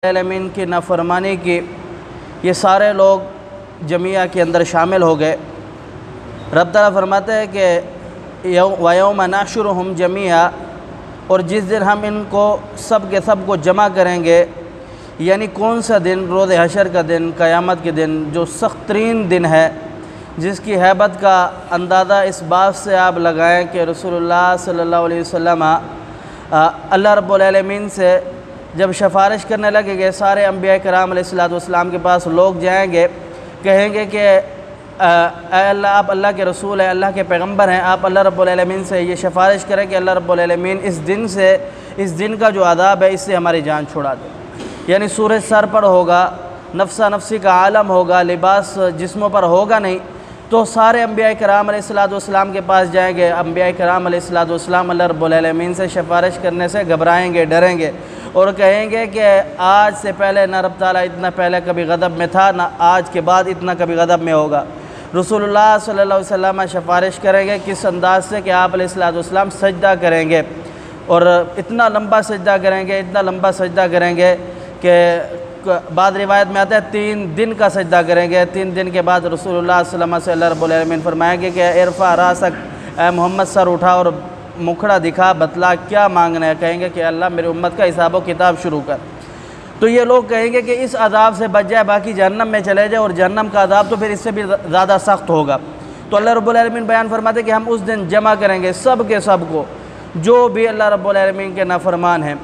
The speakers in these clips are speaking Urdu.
العالمین کی نافرمانی کی یہ سارے لوگ جمیعہ کے اندر شامل ہو گئے۔ رب تعالیٰ فرماتے ہیں کہ وَيَوْمَ نَحْشُرُهُمْ جَمِيعًا، اور جس دن ہم ان کو سب کے سب کو جمع کریں گے، یعنی کون سا دن؟ روز حشر کا دن، قیامت کے دن، جو سخت ترین دن ہے، جس کی ہیبت کا اندازہ اس بات سے آپ لگائیں کہ رسول اللہ صلی اللہ علیہ وسلم اللہ رب العالمین سے جب سفارش کرنے لگے گے، سارے انبیاء کرام علیہ السلام کے پاس لوگ جائیں گے، کہیں گے کہ اے اللہ، آپ اللہ کے رسول ہیں، اللہ کے پیغمبر ہیں، آپ اللہ رب العالمین سے یہ سفارش کریں کہ اللہ رب العالمین اس دن کا جو عذاب ہے، اس سے ہماری جان چھڑا دے۔ یعنی سورج سر پر ہوگا، نفسا نفسی کا عالم ہوگا، لباس جسموں پر ہوگا نہیں، تو سارے انبیاء کرام علیہ السلام کے پاس جائیں گے۔ انبیاء کرام علیہ السلام اللہ رب العالمین سے سفارش کرنے سے گھبرائیں گے، ڈریں گے، اور کہیں گے کہ آج سے پہلے نہ رب تعالیٰ اتنا پہلے کبھی غضب میں تھا، نہ آج کے بعد اتنا کبھی غضب میں ہوگا۔ رسول اللہ صلی اللہ علیہ وسلم سفارش کریں گے کس انداز سے کہ آپ علیہ السلام سجدہ کریں گے، اور اتنا لمبا سجدہ کریں گے کہ بعض روایت میں آتا ہے 3 دن کا سجدہ کریں گے۔ 3 دن کے بعد رسول اللہ صلی اللہ علیہ وسلم سے اللہ رب العالمین فرمائیں گے کہ ارفع راسک، اے محمد سر اٹھا اور مکھڑا دکھا، بتلا کیا مانگنا ہے۔ کہیں گے کہ اللہ میری امت کا حساب و کتاب شروع کر۔ تو یہ لوگ کہیں گے کہ اس عذاب سے بچ جائے، باقی جہنم میں چلے جائے، اور جہنم کا عذاب تو پھر اس سے بھی زیادہ سخت ہوگا۔ تو اللہ رب العالمین بیان فرماتے ہیں کہ ہم اس دن جمع کریں گے سب کے سب کو، جو بھی اللہ رب العالمین کے نافرمان ہیں۔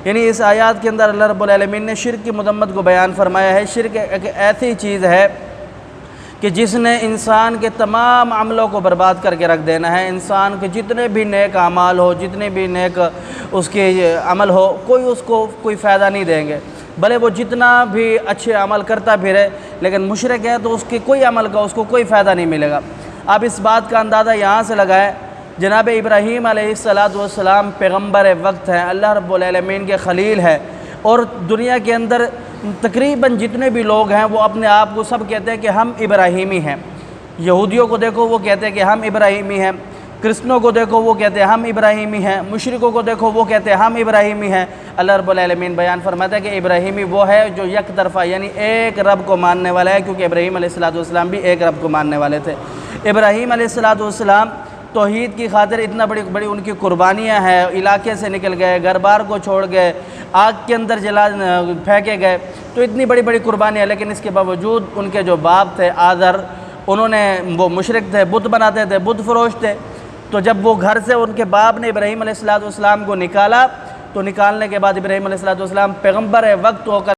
یعنی اس آیات کے اندر اللہ رب العالمین نے شرک کی مذمت کو بیان فرمایا ہے۔ شرک ایک ایسی چیز ہے کہ جس نے انسان کے تمام عملوں کو برباد کر کے رکھ دینا ہے۔ انسان کے جتنے بھی نیک اعمال ہو، جتنے بھی نیک اس کے عمل ہو، اس کو کوئی فائدہ نہیں دیں گے، بھلے وہ جتنا بھی اچھے عمل کرتا پھرے، لیکن مشرک ہے تو اس کے کوئی عمل کا اس کو کوئی فائدہ نہیں ملے گا۔ آپ اس بات کا اندازہ یہاں سے لگائیں، جناب ابراہیم علیہ السلام پیغمبر وقت ہیں، اللہ رب العالمین کے خلیل ہیں، اور دنیا کے اندر تقریباً جتنے بھی لوگ ہیں وہ اپنے آپ کو سب کہتے ہیں کہ ہم ابراہیمی ہیں۔ یہودیوں کو دیکھو، وہ کہتے ہیں کہ ہم ابراہیمی ہیں، کرسچنوں کو دیکھو، وہ کہتے ہیں ہم ابراہیمی ہیں، مشرکوں کو دیکھو، وہ کہتے ہیں ہم ابراہیمی ہیں۔ اللہ رب العالمین بیان فرماتا ہے کہ ابراہیمی وہ ہے جو یک طرفہ، یعنی ایک رب کو ماننے والا ہے، کیونکہ ابراہیم علیہ السلام بھی ایک رب کو ماننے والے تھے۔ ابراہیم علیہ السلام توحید کی خاطر اتنا بڑی ان کی قربانیاں ہیں، علاقے سے نکل گئے، گھر بار کو چھوڑ گئے، آگ کے اندر پھینکے گئے، تو اتنی بڑی قربانیاں، لیکن اس کے باوجود ان کے جو باپ تھے آذر، انہوں نے وہ مشرک تھے، بت بناتے تھے، بت فروش تھے۔ تو جب وہ گھر سے ان کے باپ نے ابراہیم علیہ السلام کو نکالا، تو نکالنے کے بعد ابراہیم علیہ السلام پیغمبر وقت ہو کر